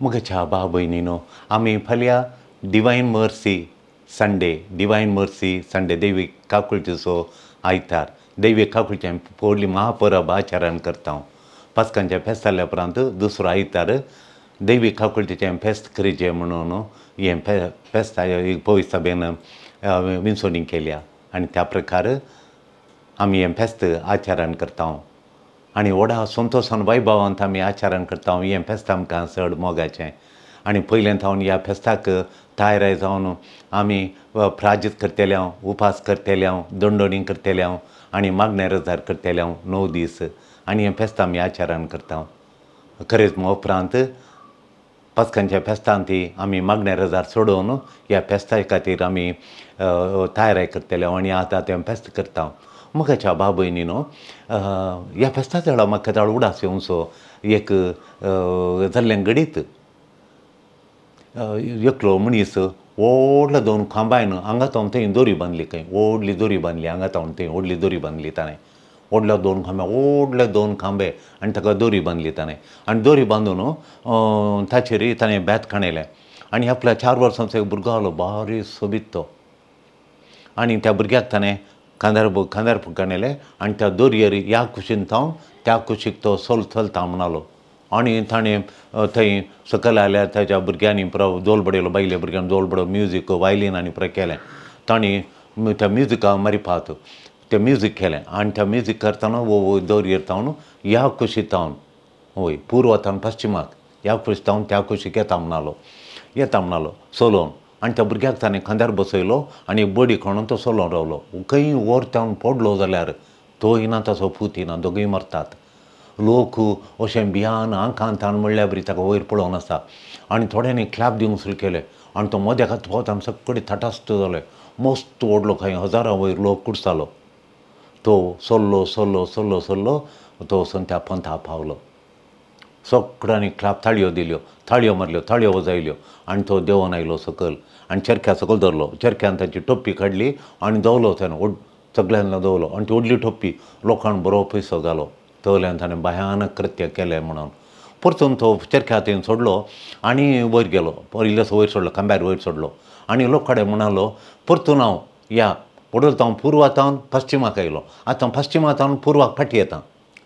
मुगाच्या भाव भयणीनो आमी फाल्यां डिवायन मर्सी संडे दैवीक काकुळचेचो आयतार दैवीक काकुळचें व्हडली महापरब आचरण करता हांव पास्कांचें फेस्त जाल्या उपरांत दुसरो आयतार दैवीक काकुळचें फेस्त करीचें म्हणून हें फेस्त पवित्र सभेन विंचोणी केल्या आनी त्या प्रकार आमी हें फेस्त आचरण करता आनी व्हडा संतोशान वैभवांत आमी आचरण करता हें फेस्त आमकां चड मोगाचें आनी पयलें जावन ह्या फेस्ताक तयार जावन आमी प्राजीत करतले हांव उपास करतले हांव दंडोणी करतले हांव आनी मागणे रजार करतले हांव 9 दीस आनी हें फेस्त आमी आचरण करता खरेंच उपरांत पास्कांच्या फेस्तांत आमी मागणे रजार सोडोवन ह्या फेस्ता खातीर आमी तयारी करतले आनी आतां तें फेस्त करता मुखाच्या भाव भयणीनो ह्या फेस्ता वेळार म्हाका ताळ उडास येवचो एक जाल्लें घडीत एकलो मनीस व्हडलो 2 खांबायन हांगा तावन थंय दोरी बांदली खंय व्हडली दोरी बांदली हांगा तावन थंय व्हडली दोरी बांदली ताणें व्हडल्या 2 खांबे व्हडले 2 खांबे आनी ताका दोरी बांदली ताणें आनी दोरी बांदून ताचेर ताणें बेत खणयलें आनी आपल्या 4 वर्सांचो एक भुरगो आहलो बारीक सोबीत तो आनी त्या भुरग्याक ताणें खांद्यार फुकणयलें आनी त्या दोरयेर ह्या कुशीन थावन त्या कुशीक तो चलता म्हणलो आनी ताणें थंय सकयल आयल्यार ताच्या भुरग्यांनी पुरो दोल बडयलो बायले भुरग्यांनी दोल बडो म्युजीक वायलीन आनी पुरो केलें तांणी त्या म्युजिका मारिफात तें म्युजीक केलें आनी त्या म्युजीक करतना दोरयेर थावन ह्या कुशीक थावन वय पूर्वतान पश्चिमाक ह्या कुशीक थावन त्या कुशीक येता म्हणलो चलोवन आनी त्या भुरग्याक ताणें खांद्यार बसयलो आनी बडी खणून तो चलोवन रावलो खंय वर थावन पडलो जाल्यार तो येना ताचो पूत येना दोगूय मरतात लोक अशें भियान आंखांत म्हणल्यार बरी ताका वयर पळोवन आसा आनी थोड्यांनी क्लॅप दिवंक सुरू केलें आनी तो मदें पावता सगळे थटास्त जाले मस्त व्हडलो खंय हजारां वयर लोक कुडसालो तो चल्लो तो वचून त्या पंथा पावलो सगळ्यांनी क्लॅप थाळयो दिल्यो थाळयो मारल्यो थाळयो वजायल्यो आनी तो देंवन आयलो सकयल आनी चरख्या सकयल धरलो चरख्यान ताची टोप्पी काडली आनी दवलो ताणें सगळ्यांना दवलो आनी ती व्हडली टोप्पी लोकांक बरो पयसो घालो तवल्यान ताणें भयानक कृत्य केलें म्हणून परतून तो चरख्या हातीन सोडलो आनी वयर गेलो इल्लोसो वयर सोडलो खांब्यार वयर सोडलो आनी लोक कडेन म्हणलो परतून हांव या पडोल पुर्वातावन पश्चिमाक आयलो आतां पश्चिमातावन पुर्वाक फाटीं येता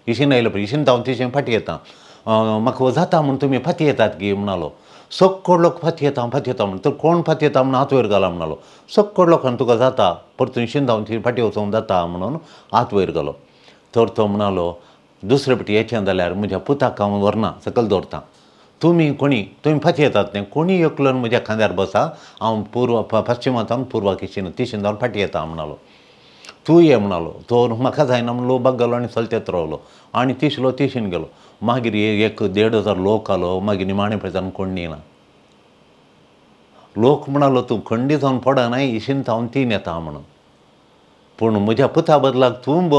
इशीन आयलो पळय इशीन तावन तिशीन फाटीं येता म्हाका जाता म्हूण तुमी फाटीं येतात गी म्हणलो सगळो लोक फाटीं येता म्हण तर कोण फाटीं येता म्हूण हात वयर घाला म्हणलो सगळो लोकांक तुका जाता परतून इशीन जावन ती फाटीं वचोंक जाता म्हणून हात वयर घालो तर तो म्हणलो दुसरे फावटी येचें जाल्यार म्हज्या पुताक हांव व्हरना सकयल दवरता तुमी फाटीं येतात तें कोणी एकलो म्हज्या खांद्यार बसा हांव पश्चिमांतल्यान पुर्वाक इशीन तिशीन जावन फाटीं येता म्हणलो तूं ये म्हणलो तो म्हाका जायना म्हणून लोबाक घालो आनी चलतेत रावलो आनी तिसलो तिशीन गेलो मागीर 1,500 लोक आलो मागीर निमाणे पळयताना कोण येना लोक म्हणलो तूं खंडी जावन पडना इशीन जावन तीन येता म्हणून पूण म्हज्या पुता बदलाक तूं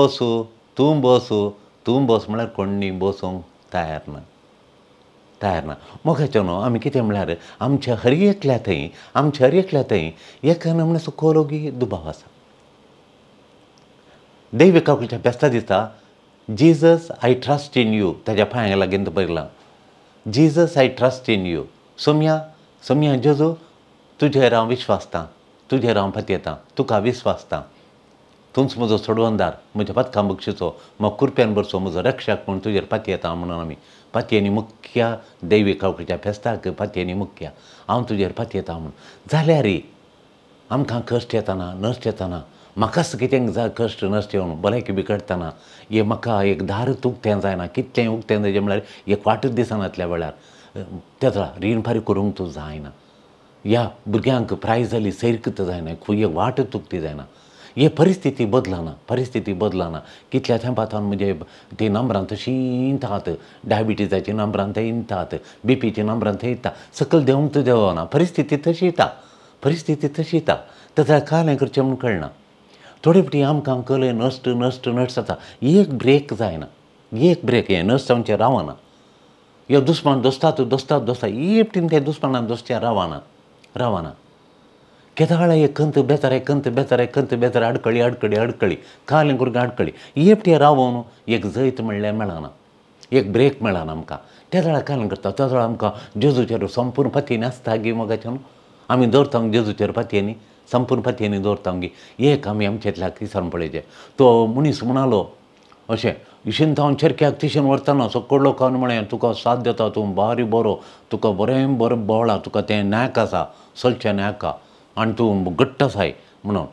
बस म्हळ्यार कोणी बसूंक तयार ना मोगाचें न्हू आमी कितें म्हळ्यार आमच्या हर एकल्या थंय एका नमण्याचो कोलोगी दुबाव आसा दैवीक काकुळच्या फेस्ता दिसा Jesus I trust in you ताच्या पांयां लागीं बरयलां Jesus I trust in you सोम्या जेजू तुजेर हांव विश्वासतां तुजेर हांव फाटीं येतां तुका विस्वासतां तूंच म्हजो सोडवणदार म्हज्या पातकां बक्षिचो म्हाका कुरप्यान बरचो म्हजो रक्षक म्हूण तुजेर फाटीं येता म्हणून आमी फातयेनी मुख्या दैवीक काकुळच्या फेस्ताक फातयेनी मुख्या हांव तुजेर फाटीं येता म्हणून जाल्यार आमकां कश्ट येताना नश्ट येताना म्हाकाच कितें कश्ट नश्ट येवन भलायकी बिगडटना हे म्हाका एक दारूच उक्तें जायना कितलें उक्तें जायचें म्हळ्यार एक वाटच दिसनातल्या वेळार तेका रीण फारीक करूंक तूं जायना ह्या भुरग्यांक प्रायज जाली सैरकत जायना खंय एक वाटच उक्ती जायना हे परिस्थिती बदलना कितल्या तेंपान म्हणजे ती नंबरां तशीं इंतात डायबिटीजाची नंबरां थंय इंतात बीपीची नंबरां थंय येता सकयल देंवंक देवना परिस्थिती तशी येता ताका कालें करचें म्हूण कळना थोडे फावटी आमकां कले नश्ट जाता एक ब्रेक जायना हें नश्ट जावचें रावना हे दुस्मान दोस्तात इफ्टीन ते दुस्मानान दोसचें रावना केदाळ एक कंत बेजार अडकळी कालें करूंक अडकळी इफ्टी रावून एक जैत म्हणल्यार मेळना एक ब्रेक मेळना आमकां त्या वेळा काय करता त्या वेळा आमकां जेजूचेर संपूर्ण पतयेनी आसता गे मोगाच्यान आमी दवरता जेजूचेर पतयेनी संपूर्ण पतयेनी दवरता गे एक आमी आमचेतल्याक विसरून पळयचें तो मनीस म्हणलो अशें इशिन हांव चेरक्याक तिशेन व्हरतना सकयल लोकांनी म्हळें तुका साथ देता तूं बारी बरो तुका बरें बरें बोवाळा तुका तें न्याक आसा सलचें न्याक आनी तूं घट्ट आसाय म्हणून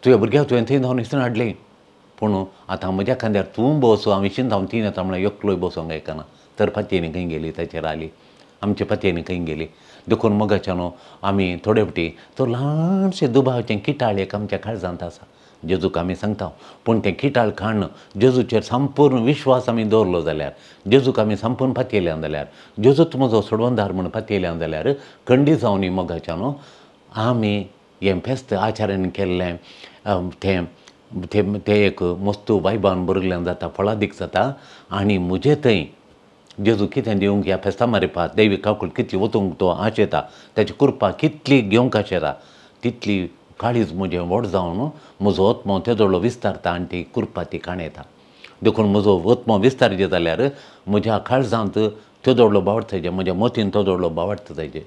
तुज्या भुरग्याक तुवें थंय धांवन इस्त्रा हाडली पूण आतां म्हज्या खांद्यार तूं बस हांव इशिन हांव तीन येता म्हळ्यार एकलोय बसोंक आयकना तर पतयेनी खंय गेली ताचेर आली आमचे पतयेनी खंय गेली देखून मोगाच्या न्हू आमी थोडे फावटी तो ल्हानशें दुबावचें किटाळ एक आमच्या काळजांत आसा जेजूक आमी सांगता पूण तें किटाळ खाण जेजूचेर संपूर्ण विश्वास आमी दवरलो जाल्यार जेजूक आमी संपूर्ण पतयल्यान जाल्यार जेजूच म्हजो सोडवंदार म्हूण पतयल्यान जाल्यार खंडीत जावन न्ही मोगाच्या न्हू आमी हें फेस्त आचार्यान केल्लें तें तें एक मस्तू बायबान बरयल्ल्यान जाता फळादीक जाता आनी म्हजे थंय जेजू कितें दिवंक ह्या फेस्ता मारपा दैवीक काकूळ कितली वचूंक तो आशेता ताची कृपा कितली घेवंक आशेता तितली काळीज म्हजें व्हड जावन म्हजो आत्मो तेजो विस्तारता आनी ती कृपा ती काणयता देखून म्हजो आत्मो विस्तारचें जाल्यार म्हज्या काळजांत तेजो बावडता म्हज्या मतीन तेजो बावडटा ताजें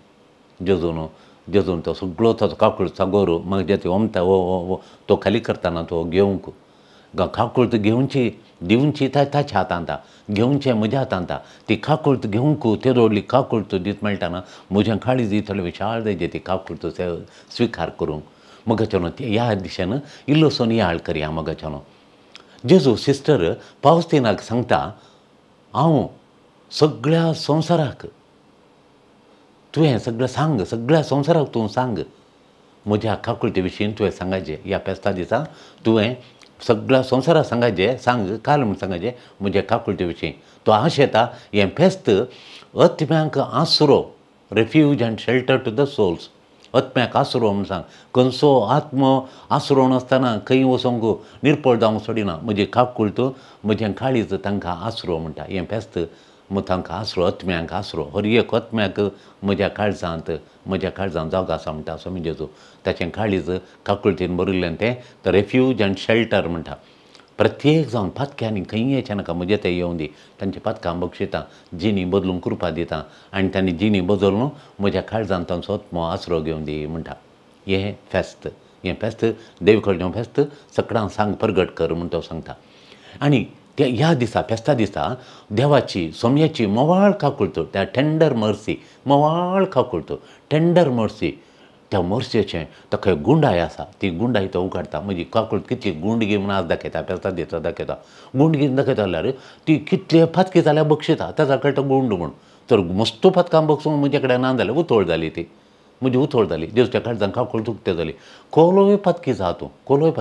जेजून तो सगळो ताचो काकूळ सागोर म्हजे ते ओमता तो खाली करतना तो घेवंक काकूळ घेवची दिवची ताच्या हातांत घेवचें म्हज्या हातांत ती काकूळ घेवंक तेजो व्हडली काकूळ दीत मेळटाना म्हजें काळीज इतलें विशाळ जायचें ती काकूळ स्विकार करूंक मोगाच्यान ह्या दिशेन इल्लोसो नियाळ करया मोगाच्यान जेजू सिस्टर पावस्तिनाक सांगता हांव सगळ्या संवसाराक तुवें सगळें सांग सगळ्या संवसाराक तूं सांग म्हज्या काकुळटे विशीं तुवें सांगायचें ह्या फेस्ता दिसा तुवें सगळ्या संवसाराक सांगायचें सांग काल म्हूण सांगायचें म्हज्या काकुळटे विशीं तो आशेता हें फेस्त आत्म्यांक आसरो refuge and shelter to the souls आत्म्याक आसरो म्हूण सांग खंयचो आत्मो आसरो नासतना खंय वचोंक निर्पळ जावंक सोडिना म्हजी काकुळट म्हजें काळीज तांकां आसरो म्हणटा हें फेस्त तांकां आसरो आत्म्यांक आसरो हर एक आत्म्याक म्हज्या काळजांत जागो आसा म्हणटा असो जेजू ताचें काळीज काकुळटीन बरयल्लें तें रेफ्यूज एंड शेल्टर म्हणटा प्रत्येक जावन पातक्यांनी खंय येचें नाका म्हजें तें येवं दी तांच्या पातकां बक्षिता जिणी बदलूंक कृपा दिता आनी तांणी जिणी बदलून म्हज्या काळजांत तांचो आत्मो आसरो घेवन दी म्हणटा हें फेस्त देव कडचें फेस्त सकाळां सांग प्रगट कर म्हूण तो सांगता आनी त्या ह्या दिसा फेस्ता दिसा देवाची सोम्याची मोवाळ काकुळट त्या टेंडर मर्सी मोवाळ काकुळट टेंडर मर्सी त्या मर्सेचें ताका गुंडाय आसा ती गुंडाय तो उगाडटा म्हजी काकुळट कितली गुंडगी म्हूण आज दाखयता फेस्ता दिसा दाखयता गुंडगी दाखयता जाल्यार ती कितले फातकी जाल्यार बक्षिता ताका कळटा गुंड म्हूण तर मस्तू फातकां बक्षूंक म्हजे कडेन ना जाल्यार उतोळ जाली ती म्हजी उतोळ जाली जेजूच्या काळजांत काकुळ दुखते जाली कोलोय फातकी जा तूं कोलोय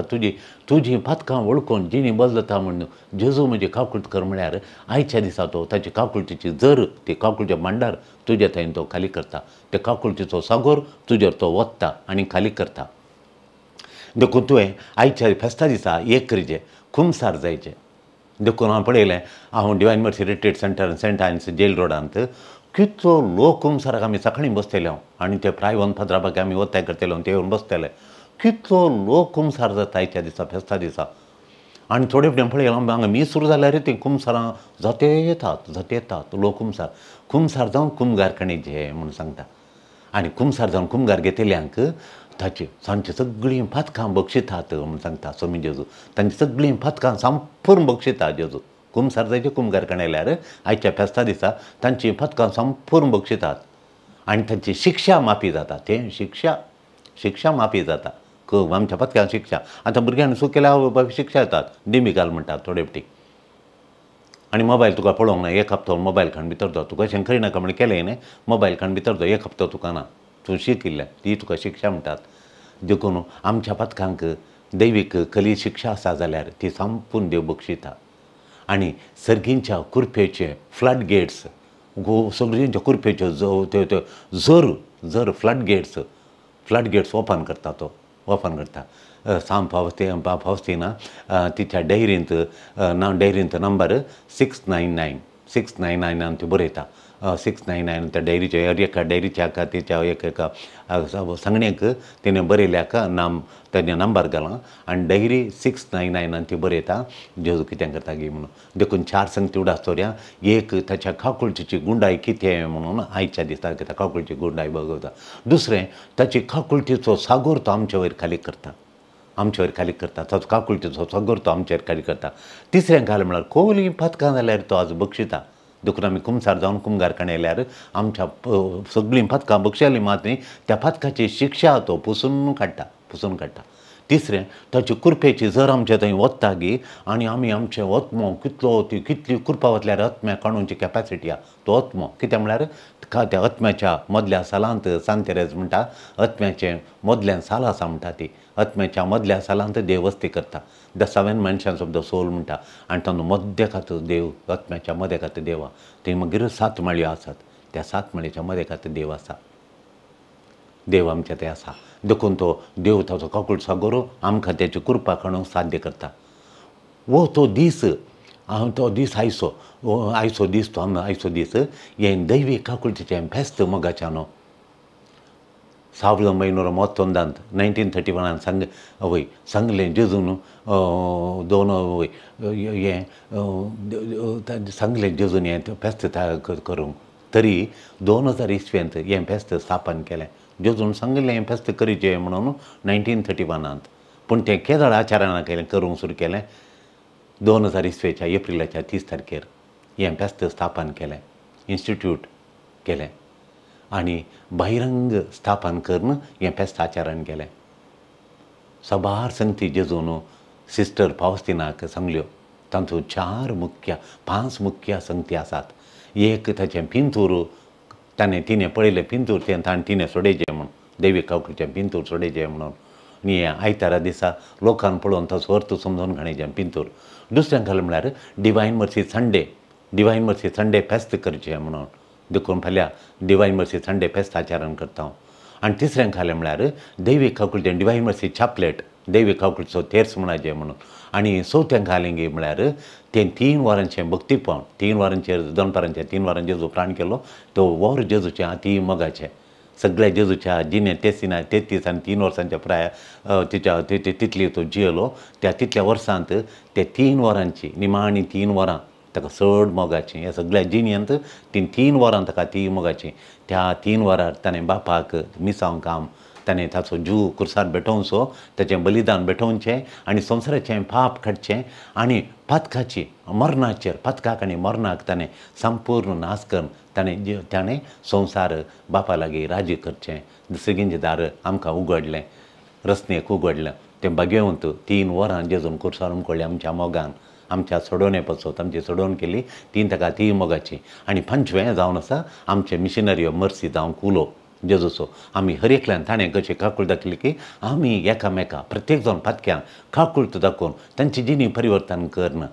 तुजी फातकां वळखून जिणी बदलता म्हण जेजू म्हजी काकुळट कर म्हळ्यार आयच्या दिसा तो ताची काकुळटीची जर ती काकुळचें भांडार तुज्या थंय तो खाली करता ते काकुळटीचो सागोर तुजेर तो वत्ता आनी खाली करता देखून तुवें आयच्या फेस्ता दिसा एक करिचें खुमसार जायचें देखून हांव पळयलें हांव divine mercy retreat centre Saint Ann's jail रोडांत कितलो लोक खुमसाराक आमी सकाळीं बसतले आनी ते प्राय 1:15 आमी वताय करतले ते येवन बसतले कितलो लोक खुमसार जाता आयच्या दिसा फेस्ता दिसा आनी थोडे फुडें पळयलें हांगा मीस सुरू जाल्यार ती खुमसारां जातेतात लोक खुमसार जावन कुमगार खणीचे म्हूण सांगता आनी खुमसार जावन कुमगार घेतिल्ल्यांक तांची सगळीं फातकां बक्षितात म्हूण सांगता स्वामी जेजू तांची सगळीं फातकां संपूर्ण बक्षिता जेजू कुमसार जायचे कुमगार खणयल्यार आयच्या फेस्ता दिसा तांची फातकां संपूर्ण बक्षितात आनी तांची शिक्षा माफी जाता तें शिक्षा माफी जाता आमच्या फातक्यांक शिक्षा आतां भुरग्यांनी चूक केल्या शिक्षा येतात डिमी घाल म्हणटात थोडे फावटी आनी मोबायल तुका पळोवंक ना एक हप्तो मोबायल खाण भितर दवर तुका अशें करिनाका म्हण केलें न्ही मोबायल खाण भितर दवर एक हप्तो तुका ना तूं शिकिल्लें ती तुका शिक्षा म्हणटात देखून आमच्या फातकांक दैवीक खली शिक्षा आसा जाल्यार ती संपूर्ण देव बक्षिता आनी सर्गींच्या कुरपेचे फ्लड गेट्स सगळींच्या कुरपेच्यो जर फ्लड गेट्स ओपन करता तो ओपन करता सांग फावस्तिना तिच्या डेयरींत नंबर 699 ती बरयता 699 त्या डायरीच्या एका डायरीच्या हाका तेच्या एका सांगण्याक तिणें बरयल्या हाका नाम तेजें नंबर घालां आनी डायरी 699 ती बरयता जेजू कितें करता गे म्हणून. देखून 4 संगती उडासतोऱ्या एक ताच्या काकुळटीची गुंडाय कितें म्हणून आयच्या दिसा त्या काकुळची गुंडाय बगवता. दुसरें ताची काकुळटीचो सागोर तो आमचे वयर खाली करता, आमचे वयर खाली करता, ताचो काकुळटीचो सागोर तो आमचे वयर खाली करता. तिसरें घाल म्हळ्यार कोली पथकां जाल्यार तो आज बक्षिता. देखून आमी कुमसार जावन कुमगार येयल्यार आमच्या सगळीं पथकां बक्षालीं मात न्ही त्या पथकाची शिक्षा तो पुसून काडटा. तिसरें ताचे कुरपेची जर आमचे थंय वत्ता गी आनी आमी आमचें वत्मो कितली कुरपा वतल्यार आत्म्या काडूंची कॅपॅसिटी आहा तो आत्मो कित्याक म्हळ्यार त्या आत्म्याच्या मदल्या सालांत सांत तेरेज म्हणटा आत्म्याचें मदल्यान साल आसा म्हणटा ती. आत्म्याच्या मदल्या सालांत देव वस्ती करता. The 7 mansions of the soul म्हणटा आनी तातूंत मध्याकात देव आत्म्याच्या मदेकात देव आहा. थंय मागीर 7 माळयो आसात. त्या 7 माळयेच्या मदेकात देव आसा. देव आमचे ते आसा. देखून तो देव ताचो काकुळ सागोर आमकां तेची कृपा काडूंक साध्य करता. वो तो दीस आयचो दीस हें दैवी काकुळटीचें फेस्त मोगाच्यान 1931 1931 सांगलें जेजून सांगलें जेजून हें फेस्त करूंक. तरी 2000 इस्वेंत हें फेस्त स्थापन केलें. जेजून सांगलें हें फेस्त करीचें म्हणून 1931. पूण तें केदळ आचार्यान केलें करूंक सुरू केलें 2000 इस्वेच्या एप्रिलाच्या 30 तारखेर हें फेस्त स्थापन केलें, इन्स्टिट्यूट केलें आनी बहिरंग स्थापन करून हें फेस्त आचार्यान केलें. सबार संगती जेजून सिस्टर फावस्तिनाक सांगल्यो. तातूंत 5 मुख्य संगती आसात. एक ताचें पिंतूर तिणें पळयलें पिंतूर तिणें सोडयचें म्हणून दैवी काकुळचें पिंतूर सोडयचें म्हणून आनी हें आयतारा दिसा लोकांक पळोवन ताचो अर्थ समजून घाणेचें पिंतूर. दुसरें घाल म्हळ्यार डिवायन मर्सी संडे फेस्त करचें म्हणून. देखून फाल्यां डिवायन मर्सी संडे फेस्त आचार्यान करता. आनी तिसरें घालें म्हळ्यार दैवी काकुळचें डिवायन मर्सी चापलेट दैवी काकुळचो तेर्स म्हणचे म्हणून. आनी चवथें घालें गे म्हळ्यार तें 3 वरांचें भक्तीपण 3 वरांचेर दनपारांचें 3 वरां जेजू प्राण केलो तो वर जेजूचें अती मोगाचें. सगळ्या जेजूच्या जिणें 33 आनी 3 वर्सांच्या प्राय तितली तो जियेलो त्या तितल्या वर्सांत ते 3 वरांची निमाणी 3 वरां ताका चड मोगाचीं. ह्या सगळ्या जिणेंत 3 वरां ताका ती मोगाचीं. त्या 3 वरार ताणें बापाक मिसांव काम ताणें ताचो जीव कुर्सार भेटोवचो, ताचें बलिदान भेटोवचें आनी संवसाराचें पाप काडचें आनी पथकाक आनी मरणाक ताणें संपूर्ण नाश करून ताणें संवसार बापा लागीं राजी करचें. सगळींचें दार आमकां उगडलें, रस्त्याक उगडलें. तें भाग्यवंत 3 वरां जेजून कुर्सार उमळ्ळें आमच्या मोगान. आमच्या सोडोवणे पसत आमची सोडोवन केली ती ताका ती मोगाची. आनी 5वें जावन आसा आमचे मिशनरी ऑफ मर्सी जावंक उलो जेजूचो. आमी हर एकल्यान ताणें कशी काकुळ दाखयली की आमी एकामेका प्रत्येक जावन पथक्यांक काकुळट दाखोवन तांची जिणी परिवर्तन करन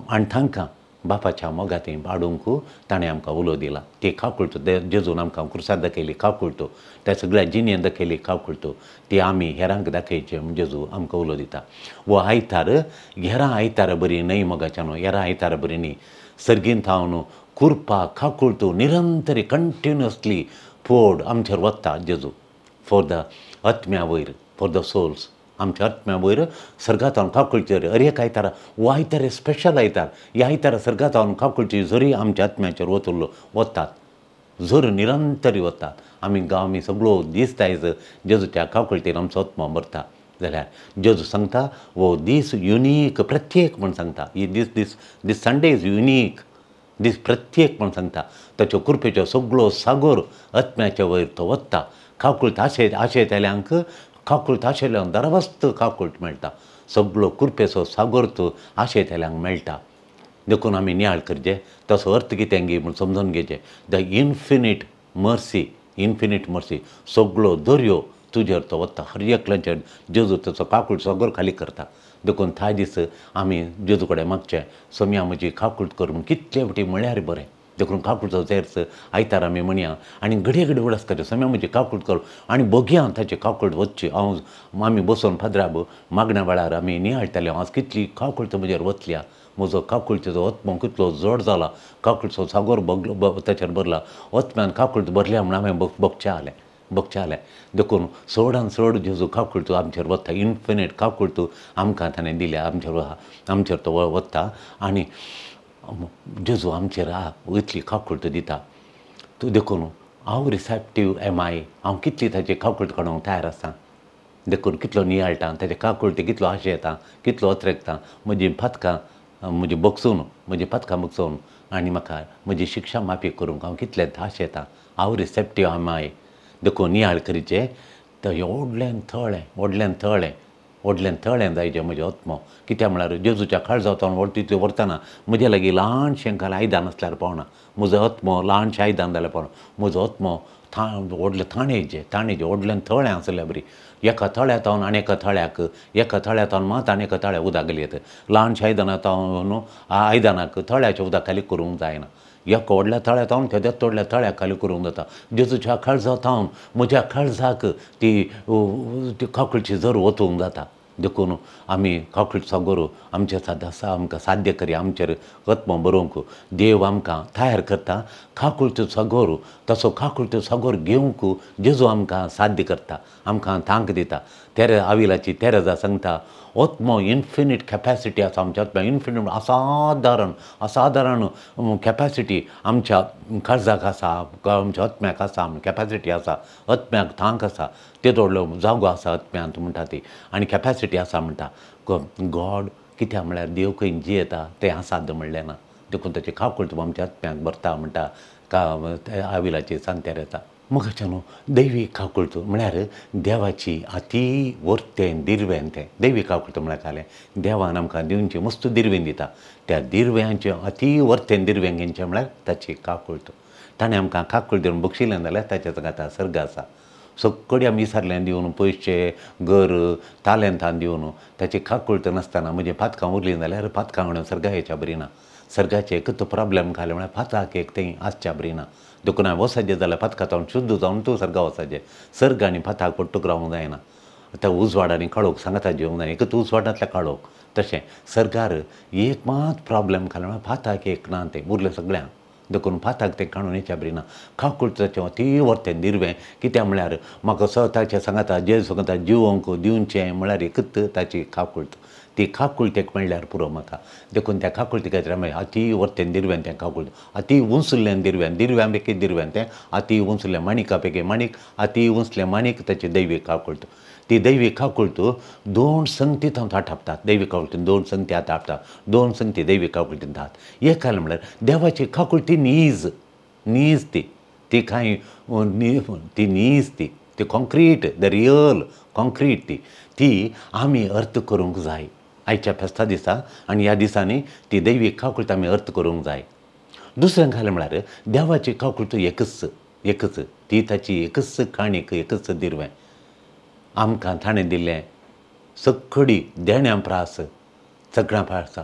आनी तांकां बापाच्या मोगाती वाडूंक ताणें आमकां उलो दिला. ती काकुळट जेजून आमकां कुर्सार दाखयली काकुळट त्या सगळ्या जिणेन दाखयली काकुळट ती आमी हेरांक दाखयचें म्हूण जेजू आमकां उलो दिता. वो आयतार हेरां आयतार बरी न्हय मोगाच्यान हेरां आयतार बरी न्ही. सर्गींत हांव कुरपा काकुळट निरंतरी कंटिन्युअसली फोड आमचेर वता जेजू फॉर द आत्म्या वयर फॉर द सोल्स. आमच्या आत्म्या वयर सर्गांत हांव काकुळचेर हर एक आयतारा वो आयतार स्पेशल आयतार ह्या आयतारा सर्गांत हांव काकुळची झरी आमच्या आत्म्याचेर वतात. झर निरंतरी वतात. आमी सगळो दीस आयज जेजूच्या काकुळटीर आमचो आत्मो मरता जाल्यार जेजू सांगता वो दीस युनीक प्रत्येक म्हूण सांगता. ही दीस संडे इज युनीक दीस प्रत्येक म्हूण सांगता. ताच्यो कृपेच्यो सगळो सागोर आत्म्याच्या वयर तो वता. काकुळट आशयतल्यांक काकुळट आशयल्यांक दरवस्त काकुळट मेळटा. सगळो कृपेचो सागोर तो आशयतल्यांक मेळटा. देखून आमी नियाळ करचें ताचो अर्थ कितें गे म्हूण समजून घेवचें. द इन्फिनीट मर्सी सगळो दर्यो तुजेर तो वता. हर एकल्याचेर जेजू ताचो काकुळट सागोर खाली करता. देखून धा दीस आमी जेजू कडेन मागचें सोम्या म्हजी काकुळट कर म्हूण कितले फावटी म्हळ्यार बरें. देखून काकुळचो तेर्स आयतार आमी म्हणया आनी घडये उडस करचें सोम्या म्हजी काकुळट कर आनी बघया ताची काकुळट वचची. आमी बसून फादराब मागण्या वेळार आमी नियाळटले आज कितली काकुळट म्हजेर वतल्या म्हजो काकुळचो ओतमो कितलो जड जाला, काकुळचो सागोर ताचेर भरला, ओतम्यान काकुळचो भरल्या म्हण हांवें बगचें जालें देखून चडान चड जेजू काकुळटो आमचेर वता, इन्फिनीट काकुळटो आमकां ताणें दिल्या, आमचेर तो वता आनी जेजू आमचेर इतली काकुळट दिता. तो देखून हांव रिसेप्टीव एम आय, हांव कितली ताची काकुळट काडूंक तयार आसां. देखून कितलो नियाळटां, ताचे काकुळटी कितलो आशेता, कितलो अत्रेकतां, म्हजीं पातकां म्हजीं पातकां बगसून आनी म्हाका म्हजी शिक्षा माफी करूंक हांव कितलें आशेतां. हांव रिसेप्टीव एम आय. देखून नियाळ करीचें तें व्हडलें थळें जायचें म्हजें ओतमो. कित्याक म्हळ्यार जेजूच्या काळजांत तितलें व्हरतना म्हजे लागीं ल्हानशें आयदान आसल्यार पावना, म्हजो ओतमो ल्हानशें आयदान जाल्यार पावना. म्हजो ओतमो व्हडलें ताणेजें व्हडलें थळें आसल्यार बरी. एका थळ्यांतावन आनी एका थळ्याक, एका थळ्यांतावन मात आनी एका थळ्याक उदक घालयत. ल्हानशें आयदानाक थळ्याचें उदक खाली करूंक जायना. एका व्हडल्या थळ्यांतावन त्या व्हडल्या थळ्याक खाली करूंक जाता. जेजूच्या काळजांतावन म्हज्या काळजाक ती काकुळची झर वचूंक जाता. देखून आमी काकुळट सागोर आमकां साध्य करया, आमचेर ओतमो बरोवंक देव आमकां तयार करता. काकुळट सागोर तसो काकुळट सागोर घेवंक जेजू आमकां साध्य करता, आमकां तांक दिता. आविलाची तेरेजा सांगता, ओतमो इन्फिनीट कॅपॅसिटी आसा आमच्या ओतम्याक, इन्फिनीट असाधारण कॅपॅसिटी आमच्या काळजाक आसा, आमच्या ओतम्याक आसा, कॅपॅसिटी आसा, ओतम्याक थांक आसा, तेदो व्हडलो जागो आसा ओतम्यांत म्हणटा ती, आनी कॅपॅसिटी आसा म्हणटा. गॉड कित्याक म्हळ्यार देव खंय जियेता तें असाध्य म्हणलें ना. देखून ताची काकुळट आमच्या ओतम्याक भरता म्हणटा आविलाची सांग तेरेजा. मुखाच्यान दैवीक काकुळट म्हळ्यार देवाची अती वर्तें दिरवें तें. दैवीक काकुळट म्हळ्यार जालें देवान आमकां दिवची मस्त दिरवें दिता. त्या दिरव्यांचें अती वर्तें दिरवें घेवचें म्हळ्यार ताची काकुळट. ताणें आमकां काकुळट दिवन बक्षिलें जाल्यार ताच्या आतां सर्ग आसा. सगळें आमी विसरलें दिवन, पयशे, घर, तालेंतां दिवन, ताची काकुळट नासतना म्हजीं पातकां उरलीं जाल्यार पातकां हाडून सर्गा येवच्या बरी ना. सर्गाचें एकच प्रॉब्लेम खालें म्हळ्यार पातकां एक थंय आसच्या बरी ना. देखून हांवें वचत जाल्यार पातकां शुद्ध जावन तूं सर्गा वचचें. सर्ग आनी पाताक पडटूक रावूंक जायना. आतां उजवाड आनी काळोख सांगाता जेवंक जाय, एकच उजवाडांतल्या काळोख. तशें सर्गार एक मात प्रॉब्लेम खालें म्हळ्यार पाताक एक ना तें उरलें सगळ्यांक. देखून पाताक तें काडून येवच्या बरी ना. काकुळटाचें अती वर्तें दिरवें. कित्याक म्हळ्यार म्हाका स्वताचें सांगाता जेजू सांगता जिवंक दिवचें म्हळ्यार एकच ताची काकुळट. ती काकुळटेक मेळ्ळ्यार पुरो म्हाका. देखून त्या काकुळटी खातीर हांवें अती वर्तें दिरवें तें काकुळट. अती उंचलें दिरवें, दिरव्यां पैकी दिरवें तें अती उंचलें, माणिका पैकी माणिक, अती उंचलें माणिक ताची दैवीक काकुळट. ती दैवीक काकुळट 2 संगतींत हांव थापतात. दैवीक काकुळटीन 2 संगती थापतात. 2 संगती दैवीक काकुळटीन थापतात. एक जालें म्हळ्यार देवाची काकुळट नीज ती कांय ती नीज ती कॉन्क्रीट, द रियल कॉन्क्रीट ती आमी अर्थ करूंक जाय आयच्या फेस्ता दिसा. आनी ह्या दिसांनी ती दैवीक काकुळट आमी अर्थ करूंक जाय. दुसरें जालें म्हळ्यार देवाची काकुळट एकच ती ताची एकच काणीक, एकच दिरवें. आमकां ताणें दिल्लें सगळी देण्यां प्रास सगळ्यां आसा.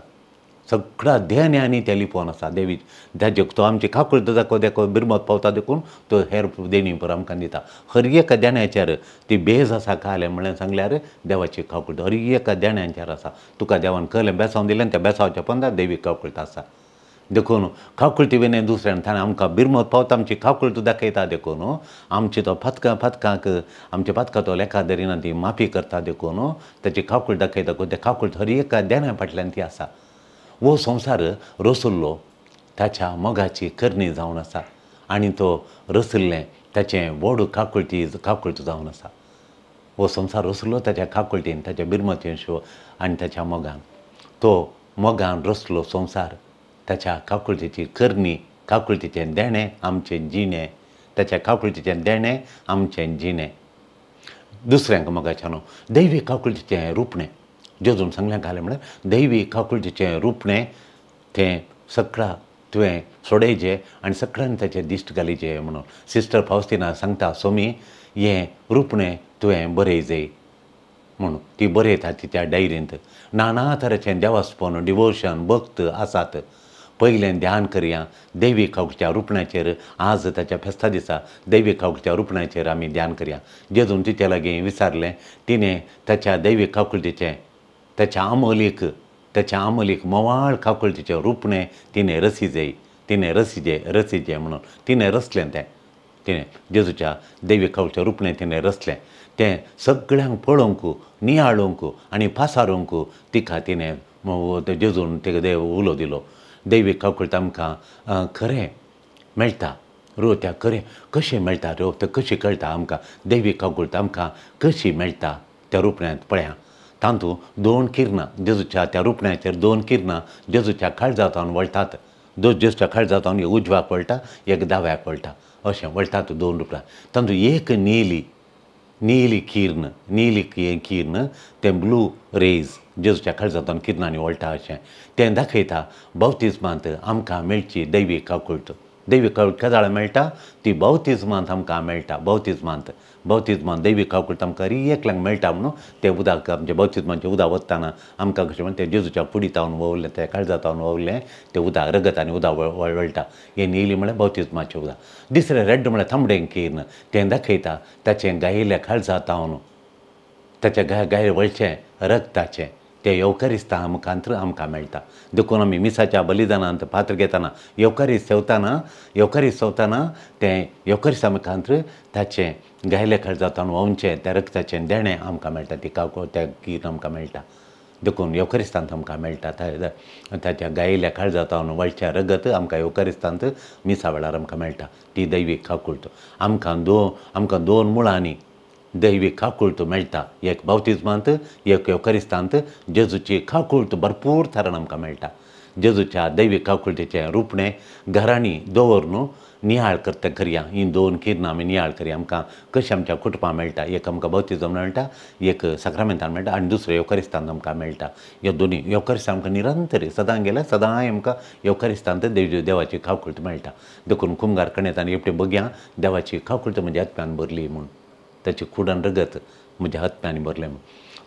सगळ्या देण्यांनी तें लिपोवन आसा. ताजे तो आमची काकुळट देखो बिरमत पावता देखून तो हेर देणी पर आमकां दिता. हर एका देण्याचेर ती बेज आसा कालें म्हणलें सांगल्यार देवाची काकुळट हर एका देण्यांचेर आसा. तुका देवान कहलें बेसांव दिलें त्या बेसांवच्या पंगडार दैवीक काकुळट आसा. देखून काकुळटी विनें दुसऱ्यान ताणें आमकां बिरमत पावता आमची काकुळट दाखयता. देखून आमची तो पातकांक आमच्या पातकां तो लेखा धरिना ती माफी करता. देखून ताची काकुळट दाखयता. त्या काकुळट हर एका देण्या फाटल्यान ती आसा. वो संवसार रचुल्लो ताच्या मोगाची करणी जावन आसा आनी तो रचुल्लें ताचें व्हड काकुळट जावन आसा. हो संवसार रचुल्लो ताच्या काकुळटीन, ताच्या बिरमतीन आनी ताच्या मोगान. तो मोगान रचलो संवसार ताच्या काकुळटीची करणी, काकुळटीचें देणें आमचें जिणें, ताच्या काकुळटीचें देणें आमचें जिणें. दुसऱ्यांक मोगाच्यान दैवीक काकुळटीचें रुपणें जेजून सांगलें घालें म्हळ्यार दैवीक काकुळटीचें रुपणें तें सगळां तुवें सोडयचें आनी सगळ्यांनी ताचें दिश्ट घालीचें म्हणून. सिस्टर फावस्तिना सांगता सोमी हें रुपणें तुवें बरयचें म्हणून. ती बरयता तिच्या डायरींत. नाना तरेचें देवास्पन, डिवोशन, भक्त आसात. पयलें ध्यान करया दैवीक काकुळटीच्या रुपण्याचेर. आज ताच्या फेस्ता दिसा दैवीक काकुळटीच्या रुपण्याचेर आमी ध्यान करया. जेजून तिचे लागीं विचारलें, तिणें ताच्या दैवीक काकुळटीचें ताच्या आमोलीक त्याच्या आमलीक मोवाळ काकुळतीचे रुपणे तिने रसिजे म्हणून तिने रचलें तिने जेजूच्या दैवी कावळच्या रुपणे तिने रचलें तें सगळ्यांक पळोवंक नियाळोवंक आनी पासारूंक तिका तिने जेजून तिका देव उलो दिलो. दैवी कावळट आमकां खरें मेळटा त्या खरें कशें मेळटा तें कशी कळटा आमकां. दैवी कावळट आमकां कशी मेळटा त्या रुपण्यांत पळया. तातूंत 2 किरणां जेजूच्या त्या रुपण्याचेर 2 किरणां जेजूच्या काळजांतावन वळटात. जेजूच्या काळजांतावन एक उजव्याक वळटा एक दाव्याक वळटा अशें वळटात 2 रुपयां. तातूंत एक नीली किर्ण तें ब्लू रेज जेजूच्या काळजांतावन किरणांनी वळटा अशें तें दाखयता बावतिस्मांत आमकां मेळची दैवी कावळट. दैवी कावळट केदाळ मेळटा ती बावतिस्मांत आमकां मेळटा. बावतिस्मांत दैवी कावळट आमकां एकल्यांक मेळटा म्हणून तें उदक आमचें बावतिस्मांचें उदक वतना आमकां कशें म्हणटा तें जेजूच्या कुडीतावन वळलें तें काळजांतावन वळलें तें उदक रगतांनी उदक वळटा. हें नीली म्हळ्यार बावतिस्माचें उदक. दुसरें रेड म्हळ्यार तांबडें किर्ण तें दाखयता ताचें गायिल्ल्या काळजांतावन ताच्या गाय वळचें रगताचें तें येवकारिस्तां मुखांत्र आमकां मेळटा. देखून आमी मिसाच्या बलिदानांत पात्र घेतना येवकारिस्त सेवताना तें येवकारिस्तां मुखांत्र ताचें गायल्या काळजांतावन वोवचें त्या रगताचें देणें आमकां मेळटा. ती त्या किर्ण आमकां मेळटा. देखून येवकारिस्तांत आमकां मेळटा ताच्या गायिल्ल्या काळजांतावन वळचें रगत आमकां येवकारिस्तांत मिसा वेळार आमकां मेळटा. ती दैवी कावळट आमकां 2 मुळांनी दैवी कावळट मेळटा. एक बावतिस्मांत एक येवकारिस्तांत जेजूची कावळट भरपूर तरान आमकां मेळटा. जेजूच्या दैवी कावळटीचें रुपणें घरांनी दवरून नियाळ करता करया. हीं 2 किरणां आमी नियाळ करया. आमकां कशें आमच्या कुटुंबां मेळटा. एक आमकां बावतिजम मेळटा एक साक्रामेंतान मेळटा आनी दुसरें येवकारिस्तांत आमकां मेळटा. ह्यो दोनी येवकारिस्तांत आमकां निरंतर सदां गेल्यार सदांय आमकां येवकारिस्तांत देवाची कावळट मेळटा. देखून कुंभार कणेतान एपटे बगया देवाची कावळट म्हज्या आत्म्यान भरली म्हूण ताची कुडान रगत म्हज्या आत्म्यांनी भरलें म्हूण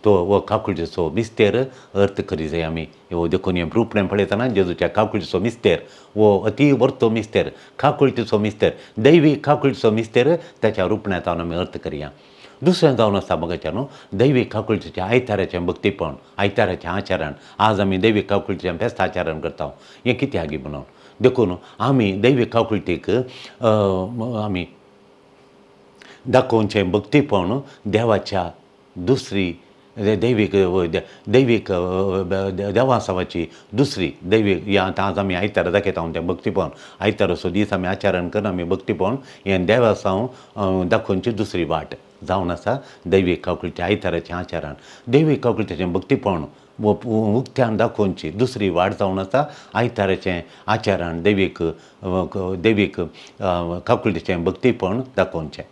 तो हो कावळटीचो मिस्तेर अर्थ करी जाय आमी. देखून हें रुपणें पळयतना जेजूच्या कावळटीचो मिस्तेर हो अती वर्तो मिस्तेर कावळटीचो मिस्तेर दैवी कावळटीचो मिस्तेर ताच्या रुपण्यांतावन आमी अर्थ करया. दुसरें जावन आसा बगाच्या न्हू दैवी कावळटीचें आयताराचें भक्तीपण आयताराचें आचरण. आज आमी दैवी कावळटीचें फेस्त आचरण करता. हें कित्याक म्हणून देखून आमी दैवी कावळटीक आमी दाखोवचें भक्तीपण देवाच्या दुसरी दैवीक देवासावाची दुसरी दैवीक आज आमी आयतारा दाखयता तें भक्तीपण आयताराचो दीस आमी आचरण करून आमी भक्तीपण हें देवासाव दाखोवची दुसरी वाट जावन आसा दैवी कावळटीचें आयताराचें आचरण. दैवी कावळटीचें भक्तीपण उक्त्यान दाखोवची दुसरी वाट जावन आसा आयताराचें आचरण. दैवीक कावळटीचें भक्तीपण दाखोवचें.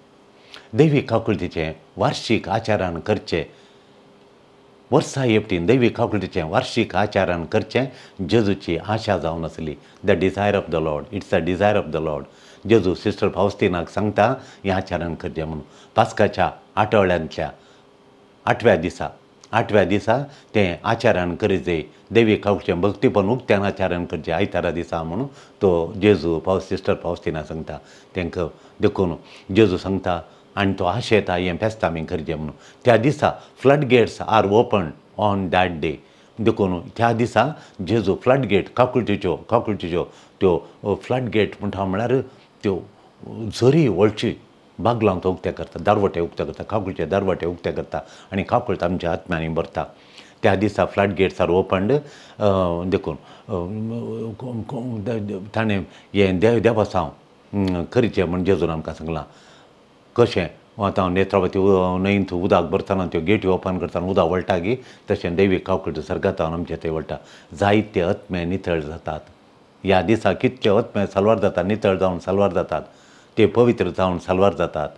दैवी कावळटीचें वार्शीक आचरण करचें. वर्सां एपटीन दैवी कावळटीचें वार्शीक आचरण करचें जेजूची आशा जावन आसली. The desire of the lord. It's a desire of the lord. जेजू सिस्टर फावस्तिनाक सांगता हें आचरण करचें म्हणून. पास्काच्या आठवड्यांतल्या 8व्या दिसा तें आचरण करी जाय. दैवी कावळटीचें भक्तीपण उक्त्यान आचरण करचें आयतारा दिसा म्हणून तो जेजू सिस्टर फावस्तिना सांगता. तांकां देखून जेजू सांगता आनी तो आशेता हें फेस्त आमी करचें म्हणून. त्या दिसा flood gates are open on that day. देखून त्या दिसा जेजू फ्लड गेट कावळटीच्यो त्यो फ्लड गेट म्हणटा म्हळ्यार त्यो झरी वळची बागलांक तो उक्ते करता दारवटे उक्ते करता कावळटीचे दारवटे उक्ते करता आनी कावळट आमच्या आत्म्यांनी भरता. त्या दिसा फ्लड गेट्स आर ओपन्ड. देखून ताणें हें देवासाव करचें म्हण जेजून आमकां सांगलां. कशें आतां नेत्रावती न्हंयेंत उदक भरतना त्यो गेटी ओपन करतना उदक वळटा गी तशें दैवी कावळट सर्गांतावन आमचे थंय वळटा. जायते आत्मे नितळ जातात. ह्या दिसा कितले आत्मे साल्वार जातात नितळ जावन साल्वार जातात. ते पवित्र जावन साल्वार जातात.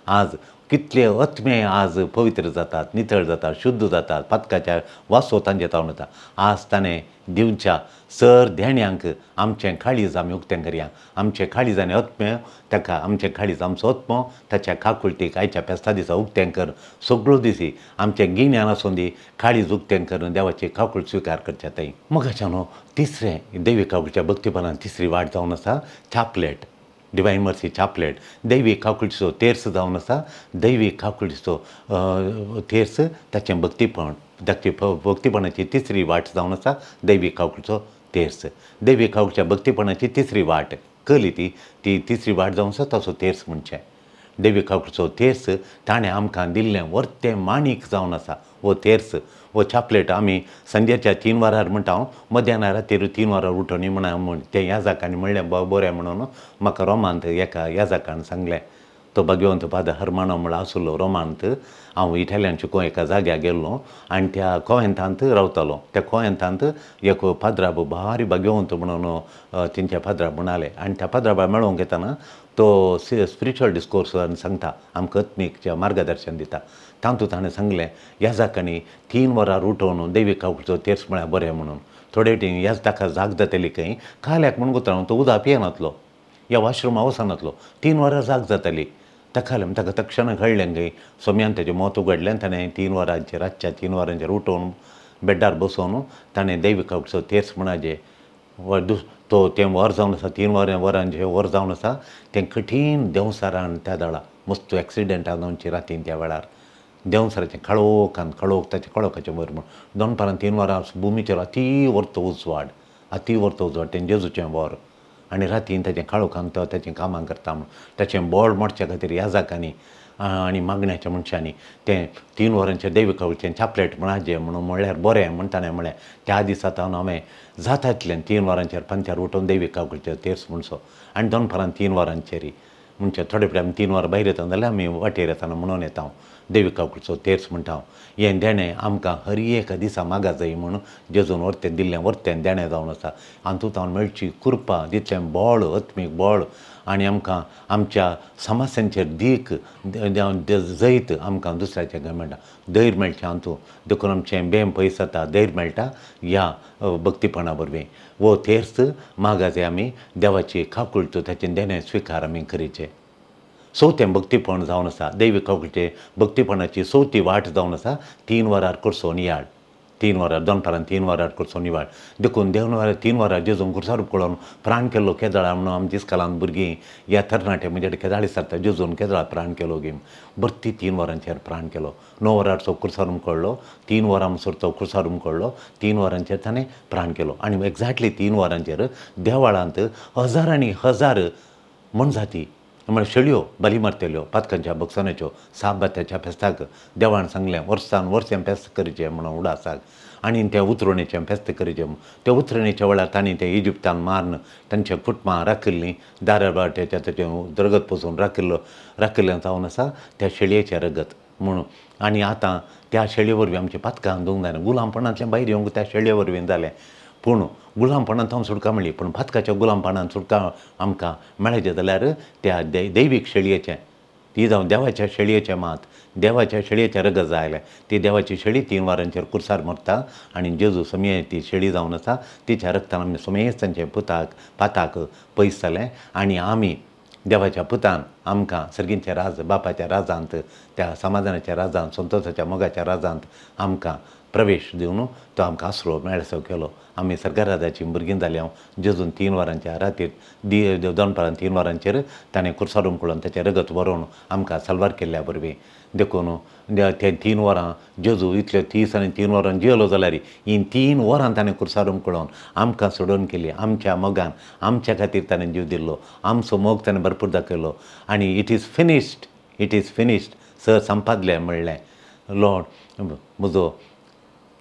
आज कितले आत्मे आज पवित्र जातात नितळ जातात शुद्ध जातात. पातकाच्या वासो तांचे तावन येता. आज ताणें दिवच्या सर धेण्यांक आमचें काळीज आमी उक्तें करया. आमचें काळीज आनी आत्मे ताका आमचें काळीज आमचो आत्मो ताच्या कावळटीक आयच्या फेस्ता दिसा उक्तें कर. सगळो दिसी आमचें गिन्यान आसूं दी काळीज उक्तें करून देवाची कावळट स्विकार करचें थंय. मगाच्यान तिसरें दैवी कावळटीच्या भक्तीपणान तिसरी वाट जावन आसा चापलेट. डिवायन मर्सी चापलेट दैवी काकुळचो तेर्स जावन आसा दैवी काकुळचो तेर्स ताचें भक्तीपण ताची भक्तीपणाची तिसरी वाट जावन आसा दैवी काकुळचो तेर्स दैवी काकुळच्या भक्तीपणाची तिसरी वाट कली ती तिसरी वाट जावन आसा ताचो तेर्स म्हणचें दैवी काकुळचो तेर्स ताणें आमकां दिल्लें वर्तें माणीक जावन आसा वो तेर्स वो चापलेट आमी संजेच्या 3 वरार म्हणटा हांव मध्याना रातीर 3 वरार उठोनी म्हण तें याजकांनी म्हणलें बरें म्हणून म्हाका रोमांत एका याजकान सांगलें तो भगवंत पाद हरमानो म्हूण आसलो रोमांत हांव इटालियान शिकोवंक एका जाग्यार गेल्लो आनी त्या कोयंतांत रावतालो त्या कोयंतांत एक पाद्राब भारी भगवंत म्हणून तेंच्या पाद्राब म्हणाले आनी त्या पाद्राबाक मेळोवंक येताना तो स्पिरिच्युअल डिस्कोर्सान सांगता आमकां आत्मीक मार्गदर्शन दिता तातूंत ताणें सांगलें याजकांनी 3 वरार उठोवन दैवी काकुळचो तेर्स म्हळ्यार बरें म्हणून थोडे वटेन याज ताका जाग जाताली खंय काल्याक म्हणून कोतालो तो उदक पियेनातलो या वॉशरुमा वचनातलो 3 वरां जाग जाताली ताका लागून ताका तक्षण कळ्ळें खंय सोम्यान तेजें मोत उगडलें ताणें 3 वरांचेर रातच्या 3 वरांचेर उठोवन बेड्डार बसोवन ताणें दैवी काकुळचो तेर्स म्हणाजे तो तें वर जावन आसा 3 वरांचें वर जावन आसा तें कठीण देंवसारान त्या दाळा मस्त एक्सिडेंटा जावची रातीन त्या वेळार देंवसराचें खळोकान खळोक ताच्या खळोकाचें वयर म्हूण दोनपारां 3 वरां भुमीचेर अती वर्त उजवाड तें जेजूचें वर आनी रातीन ताचें काळोखान तो ताचें कामां करता म्हूण ताचें बोळ मोडच्या खातीर याजकांनी आनी मागण्याच्या मनशांनी तें 3 वरांचें दैवी काकुळचें चापलेट म्हणाजें म्हणून म्हणल्यार बरें म्हण ताणें म्हळें त्या दिसा सावन हांवें जाता तितलें 3 वरांचेर पंचार उठोवन दैवी काकुळचें तेर्स म्हणसो आनी दोनपारां 3 वरांचेर म्हणजे थोडे फुडें आमी 3 वरां भायर येता जाल्यार आमी वाटेर येताना म्हणून येता हांव दैवी काकुळचो तेर्स म्हणटा हांव हें देणें आमकां हर एका दिसा मागा जाय म्हूण जेजून वर्तें दिल्लें वर्तें देणें जावन आसा हातूंत हांव मेळची कृपा तितलें बळ आत्मीक बळ आनी आमकां आमच्या समस्यांचेर दीक जैत आमकां दुसऱ्याचें काय मेळटा धैर्य मेळचें हातूंत देखून आमचें बेम पयस जाता धैर्य मेळटा ह्या भक्तीपणा वरवीं वो तेर्स मागा जाय आमी देवाची काकुळचो ताचें देणें स्विकार आमी करीचें चवथें भक्तीपण जावन आसा दैवी काकुळचे भक्तीपणाची चवथी वाट जावन आसा 3 वरार करसो नियाळ 3 वरार दोनपारां 3 वरार करसो नियाळ देखून 3 वरार जेजून कुर्सार पळोवन प्राण केलो केदाळा म्हणून आमच्या इस्कालांत भुरगीं ह्या तरणाटे म्हणजे केदाळी सरता जेजून केदाळा प्राण केलो गी बर्ती 3 वरांचेर प्राण केलो 9 वरारचो कुर्सारूम कळ्ळो 3 वरां म्हणसरचो कुर्सारूम कळ्ळो 3 वरांचेर ताणें प्राण केलो आनी एक्झॅक्टली 3 वरांचेर देवाळांत हजारांनी हजार मनजाती म्हळ्यार शेळयो बली मारतेल्यो पातकांच्या बक्सनाच्यो साबात्याच्या फेस्ताक देवान सांगलें वर्सान वर्सें फेस्त करचें म्हणून उडासाक आनी तें उतरणेचें फेस्त करचें त्या उतरणेच्या वेळार तांणी तें इजिप्तान मारून तांचें कुटुंबां राखिल्लीं दाराबाट्याच्या तेचें रगत पसून राखिल्लें जावन आसा त्या शेळयेचें रगत म्हणून आनी आतां त्या शेळये वरवीं आमचें पातकां दोंग जालें गुलामपणांतल्यान भायर येवंक त्या शेळये वरवीं जालें पूण गुलामपणांत हांव सुटका मेळ्ळी पूण पातकाच्या गुलामपणांत सुटका आमकां मेळचें जाल्यार त्या दैवीक शेळयेचें ती जावन देवाच्या शेळयेचें मात देवाच्या शेळयेचें रगत जाय ती देवाची शेळी 3 वरांचेर कुर्सार मरता आनी जेजू सोमये ती शेळी जावन आसा तिच्या रगतान आमी सोमयेच तांचें पाताक पयस जालें आनी आमी देवाच्या पुतान आमकां सर्गींच्या राज बापाच्या राजांत त्या समाधानाच्या राजांत संतोशाच्या मोगाच्या राजांत आमकां प्रवेश दिवन तो आमकां आसरो मेळसो केलो आमी सर्गराजाची भुरगीं जालीं हांव जेजून 3 वरांच्या रातीर दोनपारां 3 वरांचेर ताणें कुर्सारूम पळोवन ताचें रगत व्हरोवन आमकां साल्वार केल्ल्या वरवीं देखून ते 3 वरां जेजू इतले 30 आनी 3 वरां जियेलो जाल्यार ही 3 वरां ताणें कुर्सारूम पळोवन आमकां सोडून केली आमच्या मोगान आमच्या खातीर ताणें जीव दिल्लो आमचो मोग ताणें भरपूर दाखयलो आनी इट इज फिनिश्ड सर संपादलें म्हणलें लॉर्ड म्हजो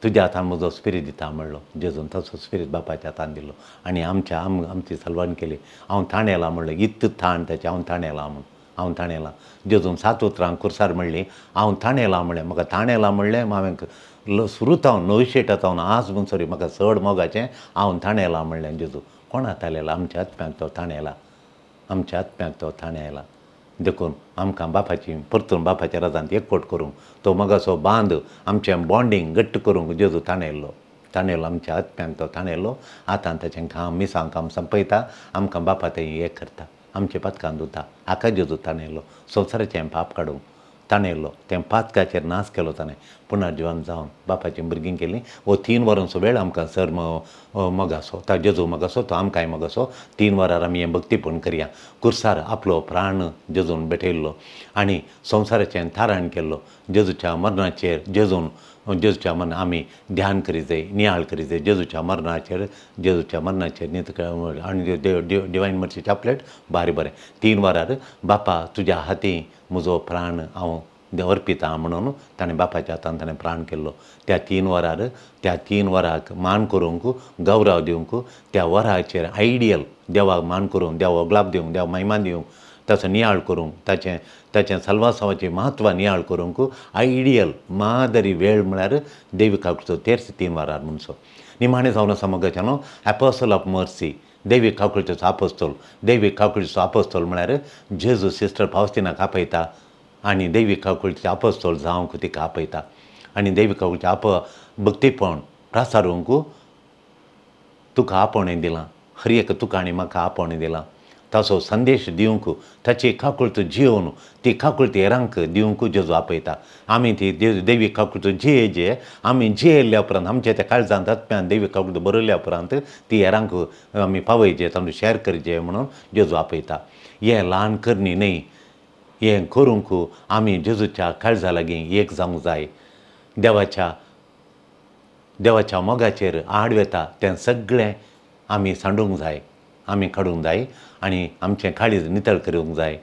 तुज्या हातान म्हजो स्पिरीट दिता म्हणलो जेजून तसो स्पिरीट बापाच्या हातान दिलो आनी आमची सलवान केली हांव थाण येला म्हणलें इतलें थाण ताचें हांव थाण येला म्हूण हांव थाण येलां जेजून 7 उतरां कुर्सार म्हणली हांव थाण येलां म्हणलें म्हाका थाण येलां म्हणलें हांवें सुरूतावन नविशेटावन आज म्हणसरी म्हाका चड मोगाचें हांव थाण येलां म्हणलें जेजू कोण हाताल येला आमच्या आत्म्याक तो थाण येला आमच्या आत्म्याक तो थाण येला देखून आमकां बापाची परतून बापाच्या राजांत एकवट करूंक तो मोगाचो बांद आमचें बॉन्डिंग घट्ट करूंक जेजू ताणयल्लो आमच्या आत्म्याक तो ताणयल्लो आतां ताचें काम मिसां काम संपयता आमकां बापा तें एक करता आमचे पातकां धुता हाका जेजू ताणयल्लो संवसाराचें पाप काडूंक ताणें येयलो तें पातकाचेर नाच केलो ताणें पुनर्जीवन जावन बापाची भुरगीं केलीं वो 3 वरांचो वेळ आमकां सर मोगासो ता जेजू मोगासो तो आमकांय मोगासो 3 वरार आमी हें भक्तीपण करया कुर्सार आपलो प्राण जेजून भेटयल्लो आनी संवसाराचें थारायण केल्लो जेजूच्या मरणाचेर जेजूच्या मरण आमी ध्यान करी जाय नियाळ करी जाय जेजूच्या मरणाचेर न्हिद आनी डिवायन मर्सी चापलेट बारी बरें 3 वरार बापा तुज्या हातीं म्हजो प्राण हांव अर्पिता म्हणून ताणें बापाच्या हातान ताणें प्राण केल्लो त्या 3 वराक मान करूंक गौरव दिवंक त्या वराचेर आयडियल देवाक मान करूंक देवा ओगलाप दिवंक देवा महिमा दिवंक ताचो नियाळ करूंक ताचें सल्वासावाचें म्हत्व नियाळ करूंक आयडियल मादरी वेळ म्हळ्यार देविकाकडचो तेर्स 3 वरार म्हणसो निमाणें जावन आसा मोगाच्यानो एपोस्टल ऑफ मर्सी दैवीक काकुळचेचो आपोस्तोल म्हळ्यार जेजू सिस्टर फावस्तिनाक आपयता आनी दैवीक काकुळचे आपोस्तोल जावंक तिका आपयता आनी दैवीक काकुळचें भक्तीपण प्रसारूंक तुका आपोवणें दिलां हर एक तुका आनी म्हाका आपोवणें दिलां ताचो संदेश दिवंक ताची काकुळत जियोवन ती काकुळत हेरांक दिवंक जेजू आपयता आमी ती दैवीक काकुळत जे आमी जियेल्ल्या उपरांत आमच्या त्या काळजांत आत्म्यान दैवीक काकुळत बरयल्या उपरांत ती हेरांक आमी पावयचे तांचो शेअर करचे म्हणून जेजू आपयता हें ल्हान करणी न्हय हें करूंक आमी जेजूच्या काळजा लागीं एक जावंक जाय देवाच्या मोगाचेर आड वेता तें सगळें आमी सांडूंक जाय आमी काडूंक जाय आनी आमचें काळीज नितळ करूंक जाय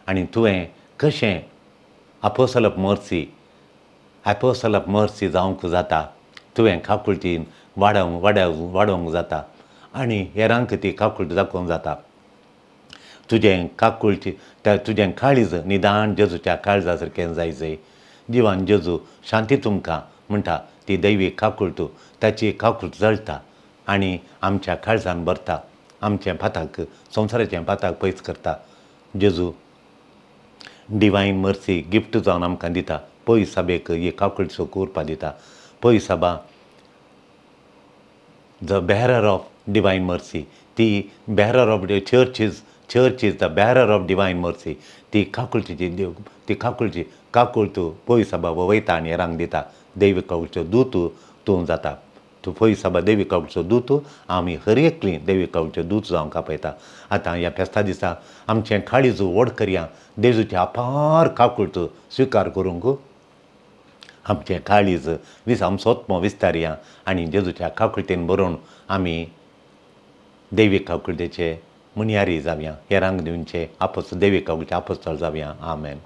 आनी तुवें कशें एपोस्टल ऑफ मर्सी जावंक जाता तुवें काकुळटीन वाडोवंक जाता आनी हेरांक ती काकुळट दाखोवंक जाता तुजें काळीज निदान जेजूच्या काळजा सारकें जाय जिवान जेजू शांती तुमकां म्हणटा ती दैवीक काकुळट ताची काकुळट जळटा आनी आमच्या काळजान भरता आमचें पाताक संवसाराचें पाताक पयस करता जेजू डिवायन मर्सी गिफ्ट जावन आमकां दिता पयस साबेक ही काकुळटसो कोरपा दिता पयस साबा the bearer of divine mercy ती bearer of church is the bearer of divine mercy ती काकुळची काकुळट पयस साबा वयता आनी हेरांक दिता दैवीक काकुळचो दूत तूं जाता तूं पयस साबा दैवीक काकुळचो दूत आमी हर एकलीं दैवीक काकुळचो दूत जावंक आपयता आतां ह्या फेस्ता दिसा आमचें काळीज व्हड करया जेजूचें अपार काकुळट स्विकार करूंक आमचें काळीज आमचो आत्मो विस्तारया आनी जेजूच्या काकुळटेन बरोवन आमी दैवीक काकुळटेचे मुनियारी जावया हेरांक दिवचे दैवीक काकुळचे आपोस्तोल जावया आमेन.